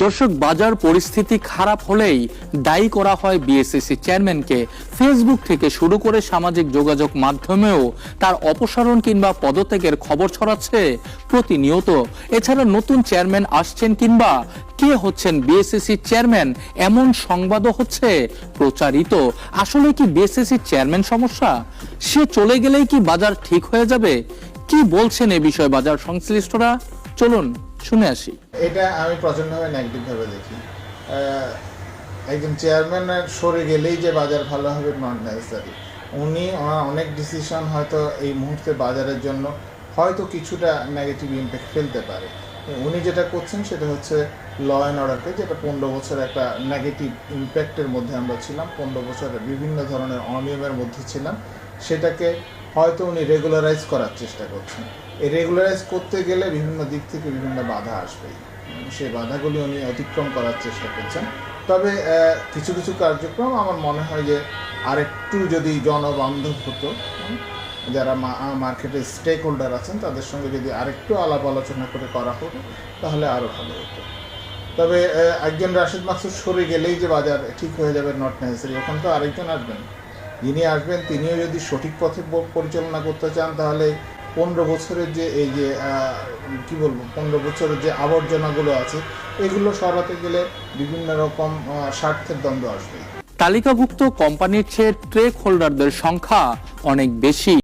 দর্শক, বাজার পরিস্থিতি খারাপ হলেই দায়ী করা হয় বিএসইসি চেয়ারম্যানকে। ফেসবুক থেকে শুরু করে সামাজিক যোগাযোগ মাধ্যমেও তার অপসারণ কিংবা পদত্যাগের খবর ছড়াচ্ছে প্রতিনিয়ত। এছাড়া নতুন চেয়ারম্যান আসছেন কিংবা কে হচ্ছেন বিএসইসি চেয়ারম্যান এমন সংবাদও হচ্ছে প্রচারিত। আসলে কি বিএসইসি চেয়ারম্যান সমস্যা? সে চলে গেলেই কি বাজার ঠিক হয়ে যাবে? কি বলছেন এ বিষয়ে বাজার সংশ্লিষ্টরা? চলুন শুনে আসি। এটা আমি প্রচন্ডভাবে নেগেটিভ ভাবে দেখি। একজন চেয়ারম্যানের সরে গেলেই যে বাজার ভালো হবে নট নেসেসারি। ওনার অনেক ডিসিশন হয়তো এই মুহূর্তে বাজারের জন্য হয়তো কিছুটা নেগেটিভ ইম্প্যাক্ট ফেলতে পারে। উনি যেটা করছেন সেটা হচ্ছে ল অ্যান্ড অর্ডারকে, যেটা 15 বছর একটা নেগেটিভ ইম্প্যাক্টের মধ্যে আমরা ছিলাম, 15 বছর বিভিন্ন ধরনের অনিয়মের মধ্যে ছিলাম, সেটাকে হয়তো উনি রেগুলারাইজ করার চেষ্টা করছেন। এই রেগুলারাইজ করতে গেলে বিভিন্ন দিক থেকে বিভিন্ন বাধা আসবে, সেই বাধাগুলি উনি অতিক্রম করার চেষ্টা করছেন। তবে কিছু কিছু কার্যক্রম আমার মনে হয় যে আরেকটু যদি জনবান্ধব হতো, যারা মার্কেটের স্টেক হোল্ডার আছেন তাদের সঙ্গে যদি আরেকটু আলাপ আলোচনা করে করা হতো তাহলে আরও ভালো হতো। তবে একজন রাশেদ মাকসুদ সরে গেলেই যে বাজার ঠিক হয়ে যাবে নট নেসেসারি। ওখানে তো আরেকজন আসবেন, যিনি আসবেন তিনিও যদি সঠিক পথে পরিচালনা করতে চান তাহলে 15 বছরের যে এই যে 15 বছরের যে আবর্জনাগুলো আছে এগুলো সরাতে গেলে বিভিন্ন রকম স্বার্থের দ্বন্দ্ব আসবে। তালিকাভুক্ত কোম্পানির চেয়ে ট্রেক হোল্ডারদের সংখ্যা অনেক বেশি।